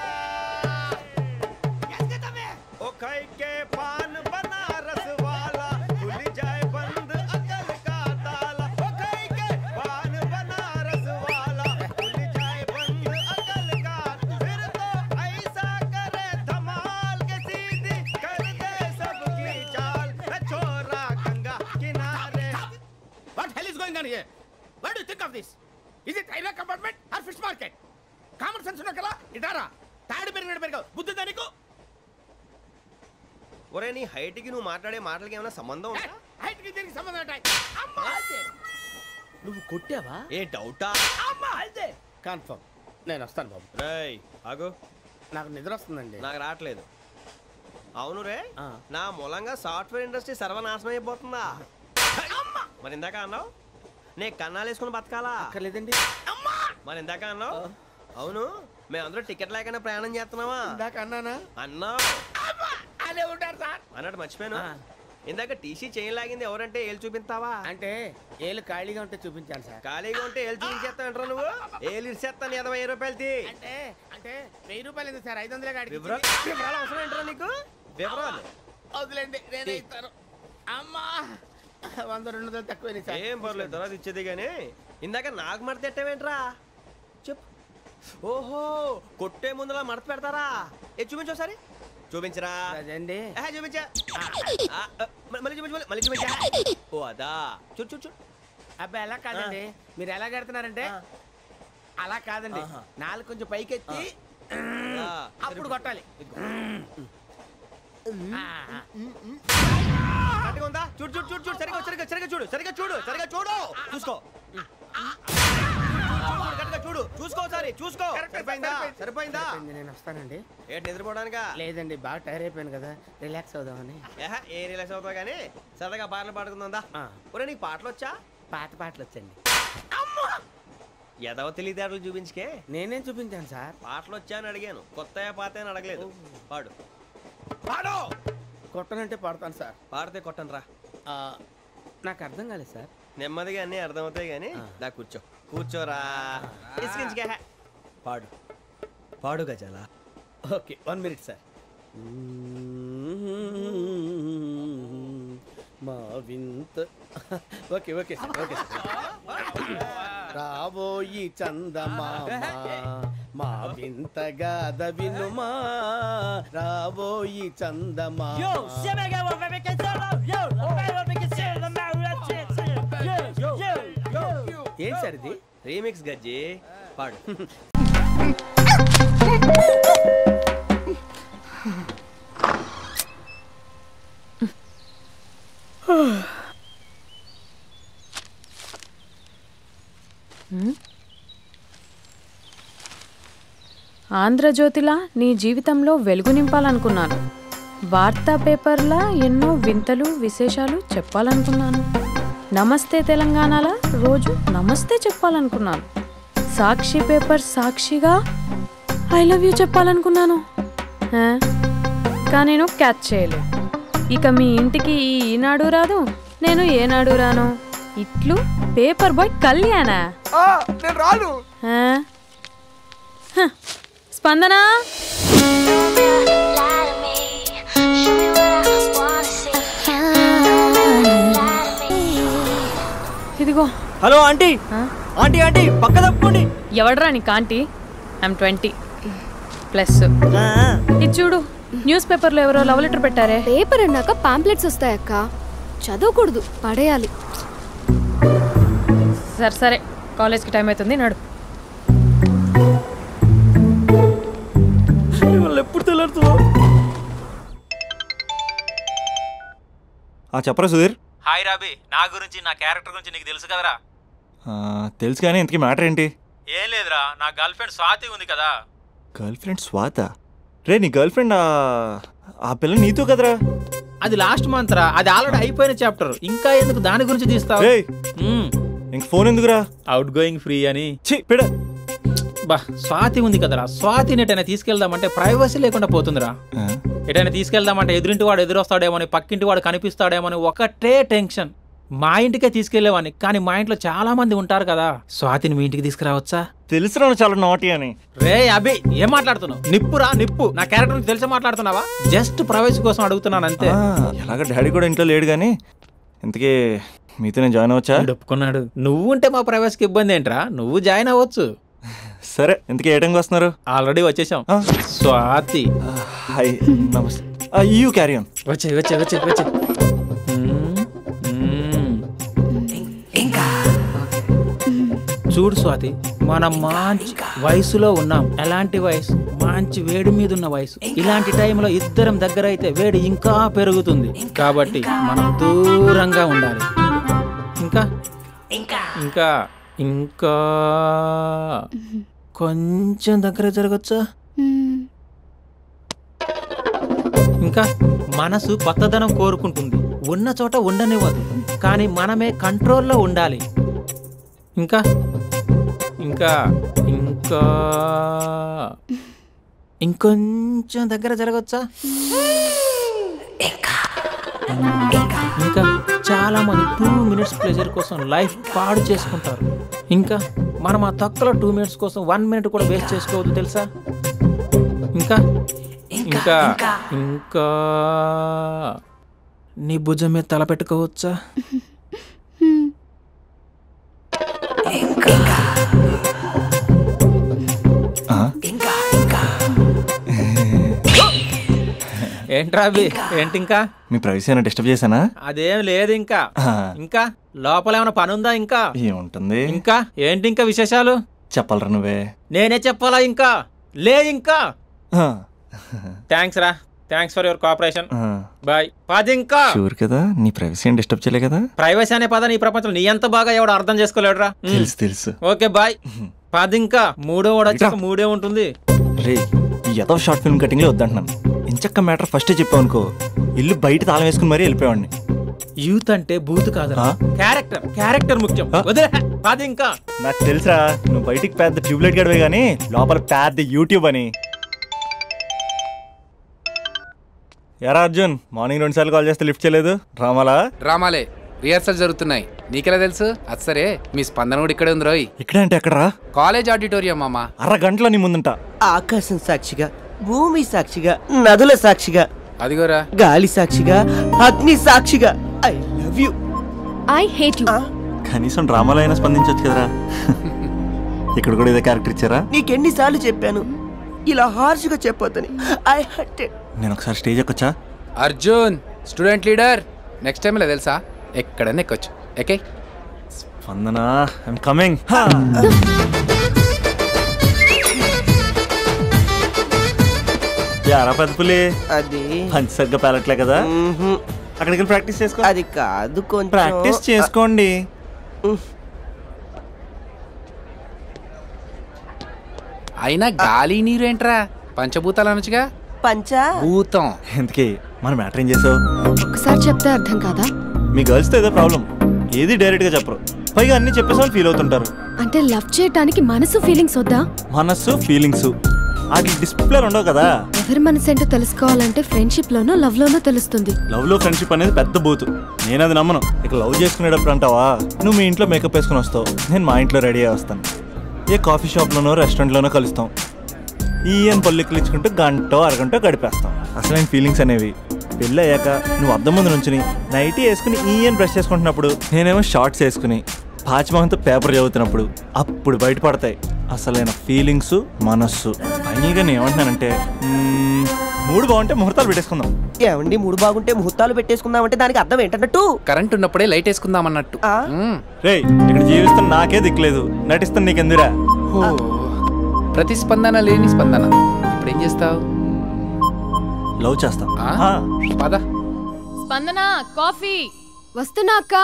ओ खाई के पान बनारस वाला खुल जाए बंद अकल का ताला ओ खाई के पान बनारस वाला खुल जाए बंद अकल का फिर तो ऐसा करे धमाल के सीधी कर दे सबकी चाल छोरा गंगा किनारे What hell is going on here? What do you think of this? Is it railway compartment or fish market? Common sense ఉన్న కదా ఇటారా తాడి పెరిగినట్టు పెరగవు బుద్ధి దానికి ఒరే నీ హైట్ కి నువ్వు మాట్లాడే మాటలకి ఏమైనా సంబంధం ఉందా హైట్ కి దీనికి సంబంధం ఉంటాయి అమ్మా అదే నువ్వు కొట్టావా ఏ డౌటా అమ్మా అదే కన్ఫర్మ్ నేను వస్తాను బాబు రేయ్ ఆగు నాకు నిద్ర వస్తుందండి నాకు రావట్లేదు అవును రే నా మూలంగా సాఫ్ట్వేర్ ఇండస్ట్రీ సర్వనాశనం అయిపోతుందా మరి ఇందాక అన్నావు నే కన్నాలు వేసుకుని బతకాలా అక్కర్లేదండి మరి ఇందాక అన్నావు అవును మేమందరూ టికెట్ లేకుండా ప్రయాణం చేస్తున్నావా ఇందాక అన్నానా అన్నావు అదే ఉంటారు సార్ అన్నట్టు మర్చిపోయాను ఇందాక టీసీ చేయి లాగింది ఎవరంటే ఏళ్ళు చూపిస్తావా అంటే ఏళ్ళు ఖాళీగా ఉంటే చూపించాను సార్ ఖాళీగా ఉంటే ఏళ్ళు చూపించేస్తానంటారా నువ్వు ఏళ్ళు ఇచ్చేస్తాను 20 రూపాయలది అంటే అంటే 1000 రూపాయలు ఎందుకు సార్ 500 కాడికి వివరాలు అవసరం ఏంటరా నీకు వివరాలు వదిలేండి నేనే ఇస్తాను అమ్మా 100-200 తక్కువ సార్ ఏం పర్లేదు తర్వాత ఇచ్చేది కానీ ఇందాక నాకు మడత ఎట్టవేంట్రా చెప్పు ఓహో కొట్టే ముందులా మడత పెడతారా ఏ చూపించు ఒకసారి చూపించరా అదండి చూపించా మళ్ళీ చూపించు మళ్ళీ చూపించా ఓ అదా చూడు చూడు చూడు అబ్బాయి ఎలా కాదండి మీరు ఎలా కడుతున్నారంటే అలా కాదండి నాలుగు కొంచెం పైకెత్తి అప్పుడు కొట్టాలి ఉందా చూడు చూడు చూడు చూడు సరిగా సరిగా సరిగా చూడు సరిగా చూడు సరిగా చూడు చూసుకో చూడు చూసుకో సారి చూసుకో సరిపోయిందా సరిపోయిందా నేను వస్తానండి ఏంటి నిద్రపోవడానికా లేదండి బాగా టైర్ అయిపోయాను కదా రిలాక్స్ అవుదామని ఏ రిలాక్స్ అవుతావు కానీ సరదాగా పాటలు పాడుకుందా ఒరే నీకు పాటలు వచ్చా పాత పాటలు వచ్చండి ఎదవ తెలివితేటలు చూపించుకే నేనేం చూపించాను సార్ పాటలు వచ్చా అని అడిగాను కొత్త పాత అని అడగలేదు పాడు పాడు కొట్టనంటే పాడతాను సార్ పాడితే కొట్టను రా నాకు అర్థం కాలేదు సార్ నెమ్మదిగా అన్నీ అర్థమవుతాయి కానీ దా కూర్చో కూర్చోరా పాడు పాడు గజాల ఓకే 1 మినిట్ సార్ మా వింత okay okay sir okay sir రాబోయి చందమామ మా వింత గాథ వినుమా రాబోయి చందమామ ఏం సార్ ఇది రీమిక్స్ గజ్జి పాడు ఆంధ్రజ్యోతిలా నీ జీవితంలో వెలుగు నింపాలనుకున్నాను. వార్తా పేపర్లా ఎన్నో వింతలు విశేషాలు చెప్పాలనుకున్నాను. నమస్తే తెలంగాణలా రోజు నమస్తే చెప్పాలనుకున్నాను. సాక్షి పేపర్ సాక్షిగా ఐ లవ్ యూ చెప్పాలనుకున్నాను. కానీ నేను క్యాచ్ చేయలేదు. ఇక మీ ఇంటికి ఈనాడు రాదు, నేను ఏనాడు రాను. ఇట్లు పేపర్ బాయ్ కళ్యాణా? నేను రాను. స్పందన, ఇదిగో. Hello aunty. ఆంటీ ఆంటీ పక్క తప్పుకోండి. ఎవడరా నీకు ఆంటీ? ఐమ్ 20+. ఇది చూడు, న్యూస్ పేపర్లో ఎవరో లవ్ లెటర్ పెట్టారే. పేపర్ అన్నాక పాంప్లెట్స్ వస్తాయక్క, చదవకూడదు, పడేయాలి. సరే సరే, కాలేజ్కి టైం అవుతుంది, నడు. ఎప్పుడు తెల్లారుతుందో. చెప్పరా సుధీర్. హాయ్ రాబీ, నా గురించి నా క్యారెక్టర్ గురించి నీకు తెలుసు కదరా? తెలుసు కానీ ఇంతకీ మ్యాటర్ ఏంటి? ఏం లేదురా, నా గర్ల్ ఫ్రెండ్ స్వాతి ఉంది కదా. గర్ల్ ఫ్రెండ్ స్వాత? రే నీ గర్ల్ ఫ్రెండ్ ఆ పిల్ల నీతో కదరా? అది లాస్ట్ మంత్ రా, అది ఆల్రెడీ అయిపోయిన చాప్టర్, ఇంకా ఎందుకు దాని గురించి తీస్తావు? ఇంక ఫోన్ ఎందుకురా? అవుట్ గోయింగ్ ఫ్రీ అని. పిడ బా, స్వాతి ఉంది కదరా, స్వాతిని ఎటైనా తీసుకెళ్దామంటే ప్రైవసీ లేకుండా పోతుందిరా. ఎటైనా తీసుకెళ్దామంటే ఎదురింటి వాడు ఎదురొస్తాడేమోని, పక్కింటి వాడు కనిపిస్తాడేమోని ఒకటే టెన్షన్. మా ఇంటికే తీసుకెళ్లేవాడిని, కానీ మా ఇంట్లో చాలా మంది ఉంటారు కదా. స్వాతిని మీ ఇంటికి తీసుకురావచ్చా? తెలుసురా చాలా నాటి అని. రే అభి, ఏం మాట్లాడుతున్నావు? నిప్పురా నిప్పు. నా క్యారెక్టర్ తెలిసి మాట్లాడుతున్నావా? జస్ట్ ప్రైవసీ కోసం అడుగుతున్నాను అంతే. ఎలాగ డాడీ కూడా ఇంట్లో లేడు కానీ ఇంతకీ మీతో నేను జాయిన్ అవ్వచ్చా? ఒప్పుకున్నాడు. నువ్వు ఉంటే మా ప్రైవసీకి ఇబ్బంది ఏంట్రా, నువ్వు జాయిన్ అవ్వచ్చు. సరే, ఇంతకీ ఏ టైంకి వస్తున్నారు? ఆల్రెడీ వచ్చేసాం. స్వాతి హాయ్, నమస్తే. You carry on. వచ్చే వచ్చే వచ్చే వచ్చే. చూడు స్వాతి, మనం మంచి వయసులో ఉన్నాం. ఎలాంటి వయసు? మంచి వేడి మీద ఉన్న వయసు. ఇలాంటి టైంలో ఇద్దరం దగ్గర అయితే వేడి ఇంకా పెరుగుతుంది. కాబట్టి మనం దూరంగా ఉండాలి. ఇంకా ఇంకా ఇంకా కొంచెం దగ్గర జరగచ్చా? ఇంకా మనసు కొత్తదనం కోరుకుంటుంది, ఉన్న చోట ఉండనివ్వదు, కానీ మనమే కంట్రోల్లో ఉండాలి. ఇంకా ఇంకా ఇంకా ఇంకొంచెం దగ్గర జరగచ్చా? ఇంకా చాలా మంది 2 minutes ప్లెజర్ కోసం లైఫ్ పాడు చేసుకుంటారు. ఇంకా మనం ఆ తక్కువ 2 minutes కోసం 1 minute కూడా వేస్ట్ చేసుకోవద్దు, తెలుసా? ఇంకా ఇంకా ఇంకా నీ భుజం మీద తల పెట్టుకోవచ్చా? ఏంట్రా అవి? ఏంటి ఇంకా? మీ ప్రైవసీ ఏమైనా డిస్టర్బ్ చేశానా? అదేం లేదు. ఇంకా ఇంకా లోపల ఏమైనా పని ఉందా? ఇంకా ఏముంటుంది? ఇంకా ఏంటి ఇంకా విశేషాలు? చెప్పాలరా నువ్వే. నేనే చెప్పాలా? ఇంకా లే. ఇంకా థ్యాంక్స్ రా, thanks for your cooperation. Bye. పది. ఇంకా షూర్ కదా? నీ ప్రైవసీ ఏం డిస్టర్బ్ చేయలే కదా? ప్రైవసీ అనే పద నీ ప్రపంచంలో నీ ఎంత బాగా ఎవడు అర్థం చేసుకోలేడురా. తెలుసు తెలుసు. Okay bye. పది. ఇంకా మూడో వాడు వచ్చాక మూడే ఉంటుంది. రే, ఏదో షార్ట్ ఫిల్మ్ కటింగ్ లో వద్దంటున్నాను. ఇంచక్క మ్యాటర్ ఫస్టే చెప్పావు అనుకో, ఇల్లు బయట తాళం వేసుకుని మరీ వెళ్ళిపోయాడిని. యూత్ అంటే బూత్ కాదురా, క్యారెక్టర్. క్యారెక్టర్ ముఖ్యం. వదిలే. పది. ఇంకా నాకు తెలుసా, నువ్వు బయటికి పెద్ద ట్యూబ్లైట్ గడవే గానీ లోపల పెద్ద యూట్యూబ్ అని. ఎరా అర్జున్, మార్నింగ్ 2 సార్లు కాల్ చేస్తే లిఫ్ట్ చేయలేదు. డ్రామాలే రిహార్సల్ జరుగుతున్నాయి. నీకెలా తెలుసు? అది సరే, మీ స్పందన కూడా ఇక్కడే ఉంది రోయ్. ఇక్కడ అంటే ఎక్కడరా? కాలేజ్ ఆడిటోరియం మామ. అరగంటలో నీ ముందుంటా. ఆకాశం సాక్షిగా, భూమి సాక్షిగా, నదుల సాక్షిగా, అదిగోరా గాలి సాక్షిగా, అగ్ని సాక్షిగా, I love you. I hate you. కనీసం డ్రామాలో అయినా స్పందించవచ్చు కదరా. ఇక్కడ కూడా ఇదే క్యారెక్టర్ ఇచ్చారా? నీకెన్నిసార్లు చెప్పాను ఇలా హార్ష్గా చెప్పొద్దని. I hurted. నేను ఒకసారి స్టేజ్ ఎక్కొచ్చా? Arjun student leader, next time ఇలా తెలుసా ఎక్కడన్నా ఎక్కొచ్చు. Okay Spandana, I'm coming. యారా పెద్ద పులి, అది పంచి సరిగ్గా పేలట్లే కదా? అక్కడికి ప్రాక్టీస్ చేసుకో. అది కాదు, కొంచెం ప్రాక్టీస్ చేసుకోండి. అయినా గాలి నీరు ఏంట్రా? పంచభూతాలు అనొచ్చుగా. పంచభూతం. ఎందుకే మన మ్యాటర్ ఏం చేసావు? ఒకసారి చెప్తే అర్థం కాదా? మీ గర్ల్స్ తో ఏదో ప్రాబ్లం, ఏది డైరెక్ట్ గా చెప్పరు, పైగా అన్ని చెప్పేసి వాళ్ళు ఫీల్ అవుతుంటారు. అంటే లవ్ చేయడానికి మనసు ఫీలింగ్స్ వద్దా? మనస్సు ఫీలింగ్స్ వాటి డిస్ప్లేలు ఉండవు కదా. ఎవరి మనసు ఏంటో తెలుసుకోవాలంటే ఫ్రెండ్షిప్ లోనో లవ్ లోనో తెలుస్తుంది. లవ్ లో ఫ్రెండ్షిప్ అనేది పెద్ద బూతు, నేను అది నమ్మను. ఇక లవ్ చేసుకునేటప్పుడు అంటావా, నువ్వు మీ ఇంట్లో మేకప్ వేసుకుని వస్తావు, నేను మా ఇంట్లో రెడీ అయ్యి వస్తాను. ఏ కాఫీ షాప్లోనో రెస్టారెంట్లోనో కలుస్తాం, ఈయన పల్లెక్కులు ఇచ్చుకుంటూ గంటో అరగంటో గడిపేస్తాం. అసలైన ఫీలింగ్స్ అనేవి పెళ్ళి అయ్యాక నువ్వు అద్దం ముందు నుంచుని నైటీ వేసుకుని ఈయన బ్రష్ చేసుకుంటున్నప్పుడు, నేనేమో షార్ట్స్ వేసుకుని పాచిమహంతో పేపర్ చదువుతున్నప్పుడు అప్పుడు బయటపడతాయి అసలైన ఫీలింగ్స్, మనస్సు. ఫైనల్గా నేను ఏమంటున్నానంటే, మూడు బాగుంటే ముహూర్తాలు పెట్టేసుకుందాం. ఏమండి మూడు బాగుంటే ముహూర్తాలు పెట్టేసుకుందాం అంటే దానికి అర్థం ఏంటన్నట్టు? కరెంట్ ఉన్నప్పుడే లైట్ వేసుకుందాం అన్నట్టు. రేయ్, ఇక్కడ జీవిస్తున్న నాకే దిక్కులేదు, నటిస్తున్న నీకెందురా? ప్రతిస్పందన లేని స్పందన. ఇప్పుడు ఏం చేస్తావు? లవ్ చేస్తా. పద. స్పందన కాఫీ. వస్తున్నా అక్క.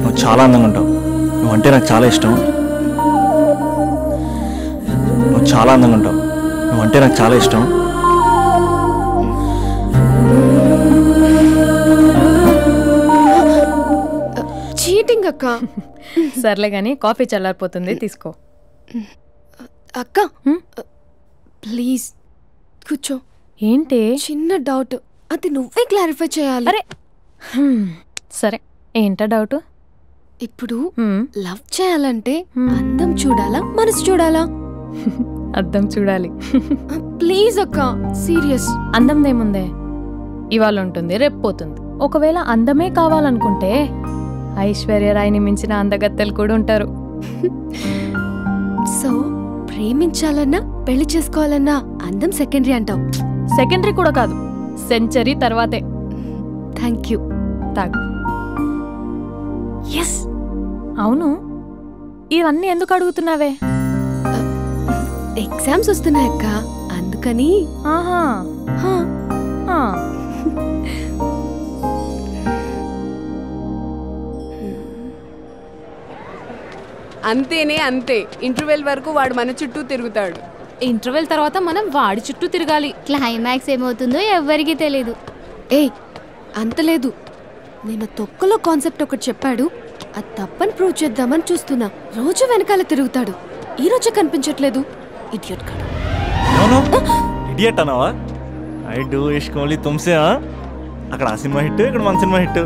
నువ్వు చాలా అందంగా ఉంటావు, నువ్వంటే నాకు చాలా ఇష్టం. నువ్వు చాలా అందంగా ఉంటావు, నువ్వంటే నాకు చాలా ఇష్టం. చీటింగ్ అక్క. సర్లే గాని కాఫీ చల్లారిపోతుంది, తీసుకో. అక్క ప్లీజ్ కూర్చో. ఏంటి? చిన్న డౌట్, అది నువ్వే క్లారిఫై చేయాలి. అరే సరే, ఏంటా డౌట్? ఇప్పుడు లవ్ చేయాలంటే అందం చూడాలా మనసు చూడాలా? అద్దం చూడాలి. ప్లీజ్ అక్క, సీరియస్. అందందేముందే, ఇవాళ ఉంటుంది రేపు పోతుంది. ఒకవేళ అందమే కావాలనుకుంటే ఐశ్వర్య రాయ్ని మించిన అందగత్తెలు కూడా ఉంటారు. సో ప్రేమించాలన్నా పెళ్లి చేసుకోవాలన్నా అందం సెకండరీ అంటావు? సెకండరీ కూడా కాదు, సెంచరీ తర్వాతే. Thank you. తాగు. ఎస్. అవును, ఇవన్నీ ఎందుకు అడుగుతున్నావే? ఎగ్జామ్స్ వస్తున్నాయి అక్క, అందుకని. ఆహా. అంతేనే అంతే. ఇంటర్వెల్ వరకు వాడు మన చుట్టూ తిరుగుతాడు. ఇంటర్వెల్ తర్వాత మనం వాడి చుట్టూ తిరగాలి. క్లైమాక్స్ ఏమవుతుందో ఎవ్వరికీ తెలీదు. ఏయ్ అంత లేదు, నేను తొక్కలో కాన్సెప్ట్ ఒకటి చెప్పాడు, అది తప్పని ప్రూవ్ చేద్దామని చూస్తున్నా. రోజు వెనకాల తిరుగుతాడు, ఈ రోజే కనిపించట్లేదు. ఇడియట్ కాడు. ఇడియట్ అన్నావా? ఐ డూ ఇష్క్ ఓన్లీ తుమ్సే. అక్కడ ఆ సినిమా హిట్, ఇక్కడ మన సినిమా హిట్.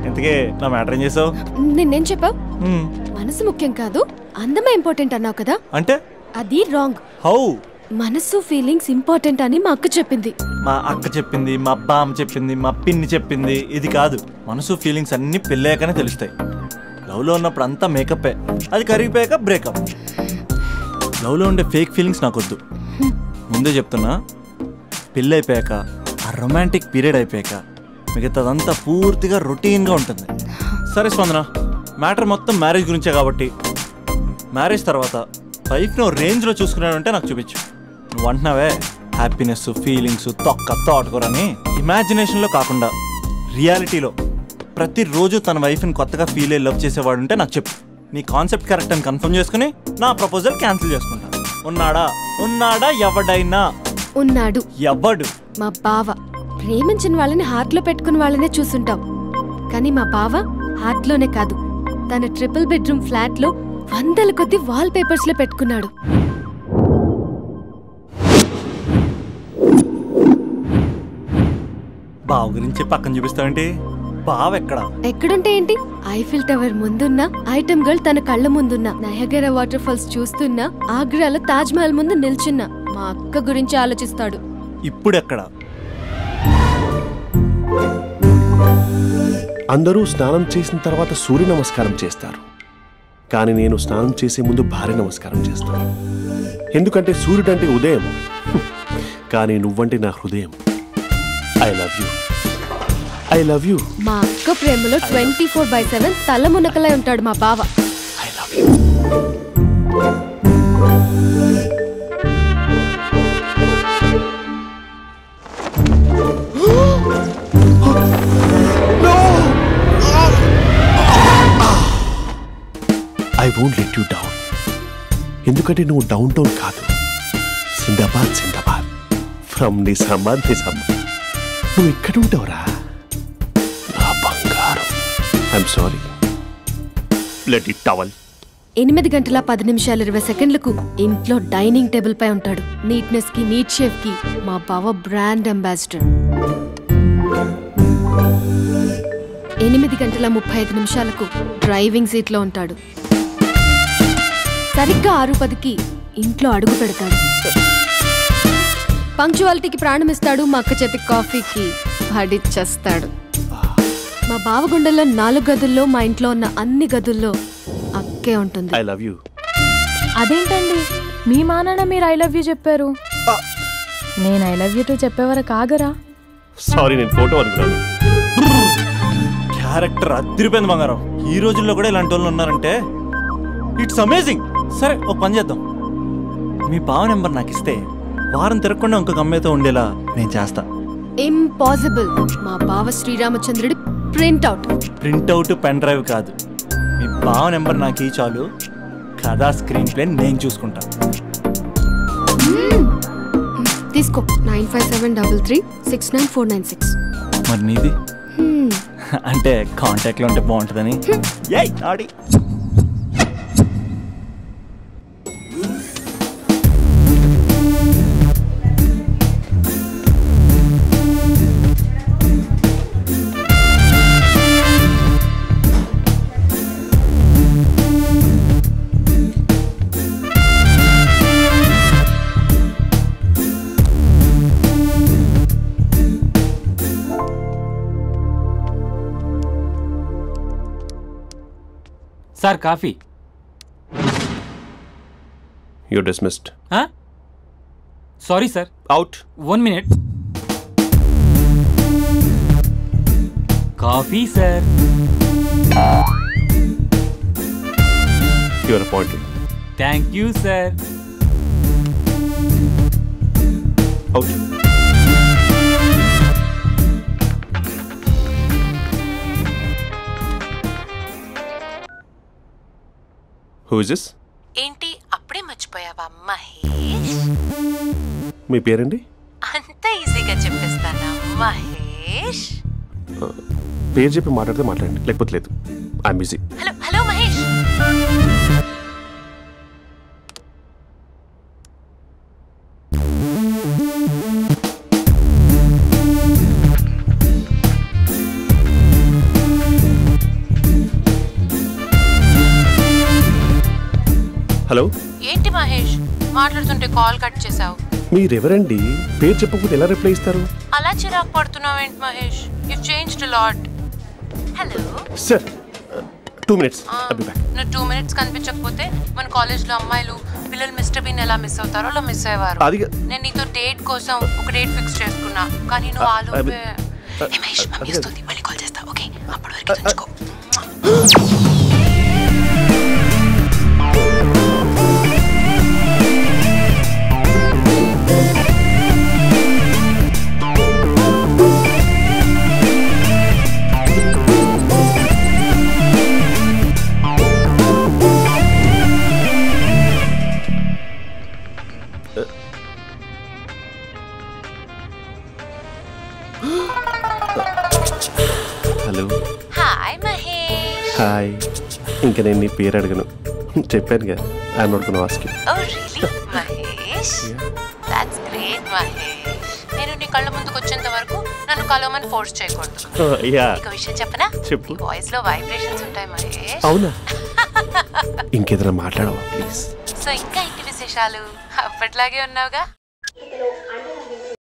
ఇంతకే నా మ్యాటర్ ఏం చేసావు? నిన్నేం చెప్పావు? మనసు ముఖ్యం కాదు, అందమే ఇంపార్టెంట్ అన్నావు కదా. అంటే అది రాంగ్. హౌ? మనసు ఫీలింగ్స్ ఇంపార్టెంట్ అని మా అక్క చెప్పింది. మా అక్క చెప్పింది, మా బామ్మ చెప్పింది, మా పిన్ని చెప్పింది. ఇది కాదు, మనసు ఫీలింగ్స్ అన్ని పెళ్ళాకనే తెలుస్తాయి. లవ్లో ఉన్నప్పుడు అంతా మేకప్పే, అది కరిగిపోయాక బ్రేకప్. లవ్లో ఉండే ఫేక్ ఫీలింగ్స్ నాకొద్దు. ముందే చెప్తున్నా, పెళ్ళి అయిపోయాక, ఆ రొమాంటిక్ పీరియడ్ అయిపోయాక మిగతాదంతా పూర్తిగా రొటీన్గా ఉంటుంది. సరే స్పందన, మ్యాటర్ మొత్తం మ్యారేజ్ గురించే కాబట్టి, మ్యారేజ్ తర్వాత వైఫ్ను రేంజ్లో చూసుకున్నాడంటే నాకు చూపించు. నువ్వు అంటున్నావే హ్యాపీనెస్, ఫీలింగ్స్, తోటకూరని, ఇమాజినేషన్లో కాకుండా రియాలిటీలో ప్రతిరోజు తన వైఫ్ని కొత్తగా ఫీల్ అయ్యి లవ్ చేసేవాడు ఉంటే నాకు చెప్పు. నీ కాన్సెప్ట్ కరెక్ట్ అని కన్ఫర్మ్ చేసుకుని నా ప్రపోజల్ క్యాన్సిల్ చేసుకుంటా. ఉన్నాడా ఎవడైనా? ఉన్నాడు. ఎవడు? మా బావ. ప్రేమించిన వాళ్ళని హార్ట్లో పెట్టుకున్న వాళ్ళనే చూసుంటాం, కానీ మా బావ హార్ట్లోనే కాదు, తన ట్రిపుల్ బెడ్రూమ్ ఫ్లాట్ లో వందల కొద్ది వాల్ పేపర్స్ లో పెట్టుకున్నాడు. బావ గురించి పక్కన చూపిస్తావేంటి? బావ ఎక్కడుంటే ఏంటి? ఐఫిల్ టవర్ ముందున్న, ఐటమ్ గర్ల్ తన కళ్ళ ముందున్న, నయగరా వాటర్ ఫాల్స్ చూస్తున్నా, ఆగ్రాలో తాజ్ మహల్ ముందు నిల్చున్నా మా అక్క గురించి ఆలోచిస్తాడు. ఇప్పుడు ఎక్కడ? అందరూ స్నానం చేసిన తర్వాత సూర్య నమస్కారం చేస్తారు, కానీ నేను స్నానం చేసే ముందు భార్య నమస్కారం చేస్తాను. ఎందుకంటే సూర్యుడు అంటే ఉదయం, కానీ నువ్వంటే నా హృదయం. I love you, I love you. మా అక్క ప్రేమలో 24/7 తల మునకలై ఉంటాడు మా బావ. I love you. I won't let you down. ఎందుకంటే నువ్వు డౌన్ టౌన్ కాదు, జిందాబాద్ జిందాబాద్ ఫ్రమ్ నిజామాబాద్. నువ్వు ఇక్కడ ఉంటావురా నా బంగారు. I'm sorry. Let it towel. 8:10:20 ఇంట్లో డైనింగ్ టేబుల్ పై ఉంటాడు. నీట్నెస్ కి, నీట్ షేప్ కి మా బావ బ్రాండ్ అంబాసిడర్. 8:35 డ్రైవింగ్ సీట్ లో ఉంటాడు. సరిగ్గా 6:10 ఇంట్లో అడుగు పెడతాడు. పంక్చువాలిటీకి ప్రాణమిస్తాడు. మా అక్క చేతి కాఫీకి పడిచ్చేస్తాడు. మా బావ గుండెల్లో 4 గదుల్లో, మా ఇంట్లో ఉన్న అన్ని గదుల్లో అక్కే ఉంటుంది. I love you. అదేంటండి మీ మా నాన్న మీరు ఐ లవ్ యూ చెప్పారు, నేను ఐ లవ్ యూ టు చెప్పేవరకు ఆగరా? సారీ, నేను ఫోటో అనుకున్నాను. క్యారెక్టర్ అదిరిపోయింది బంగారం. ఈ రోజుల్లో కూడా ఇలాంటి వాళ్ళు ఉన్నారంటే ఇట్స్ అమేజింగ్. సరే ఒక పని చేద్దాం, మీ బావ నెంబర్ నాకు ఇస్తే వారం తిరగకుండా ఇంకొక అమ్మాయితో ఉండేలా నేను చేస్తా. ఇంపాసిబుల్. మా బావ శ్రీరామచంద్రుడి ప్రింట్అవుట్. ప్రింట్అవుట్ పెన్ డ్రైవ్ కాదు, మీ బావ నెంబర్ నాకు ఈ చాలు. కథా స్క్రీన్ ప్లే నేను చూసుకుంటా. తీసుకో. 9573369496. మరి నీది? అంటే కాంటాక్ట్లో ఉంటే బాగుంటుందని. ఆడి sir coffee. You're dismissed. Sorry sir. Out. 1 minute. Coffee sir. You are appointed. Thank you sir. Out. Who is this? ఏంటి అప్పుడే మర్చిపోయావా మహేష్? మీ పేరండి? అంత ఈజీగా చెప్పేస్తానా మహేష్? పేరు చెప్పి మాట్లాడితే మాట్లాడండి, లేకపోతే లేదు. I'm busy. Hello hello Mahesh. Hello. ఏంటి మహేష్ మాట్లాడుతుంటే కాల్ కట్ చేసావు? మీరెవరండి? పేరు చెప్పకపోతే ఎలా రిప్లై ఇస్తారు? అలా చిరాకు పడుతున్నావేంటి Mahesh? You changed a lot. Hello sir, 2 minutes. I'll be back. నువ్వు 2 minutes కనిపించకపోతే మన కాలేజ్లో అమ్మాయిలు పిల్లలు మిస్టర్ బీన్ ఎలా మిస్ అవుతారో అలా మిస్ అయ్యేవారు. నేను నీతో డేట్ కోసం ఒక డేట్ ఫిక్స్ చేసుకున్నా, కానీ నువ్వు ఆలోపే. మహేష్ మమ్మీ వస్తుంది, మళ్ళీ కాల్ చేస్తా. ఓకే, అప్పటి వరకు తుంచుకో. హలో. హాయ్ మహేష్. హాయ్. ఇంకా నేను నీ పేరు అడగను, చెప్పానుగా. I'm not gonna ask you. Oh really Mahesh? That's great Mahesh. నేను నీ కళ్ళ ముందుకు వచ్చేంత వరకు నన్ను కలవమని ఫోర్స్ చేయకూడదు. ఒక విషయం చెప్పనా? చెప్పు. వాయిస్ లో వైబ్రేషన్స్ ఉంటాయి మహేష్. అవునా? ఇంకేదైనా మాట్లాడవా ప్లీజ్? సో ఇంకా ఇంటి విశేషాలు అప్పట్లాగే ఉన్నావుగా?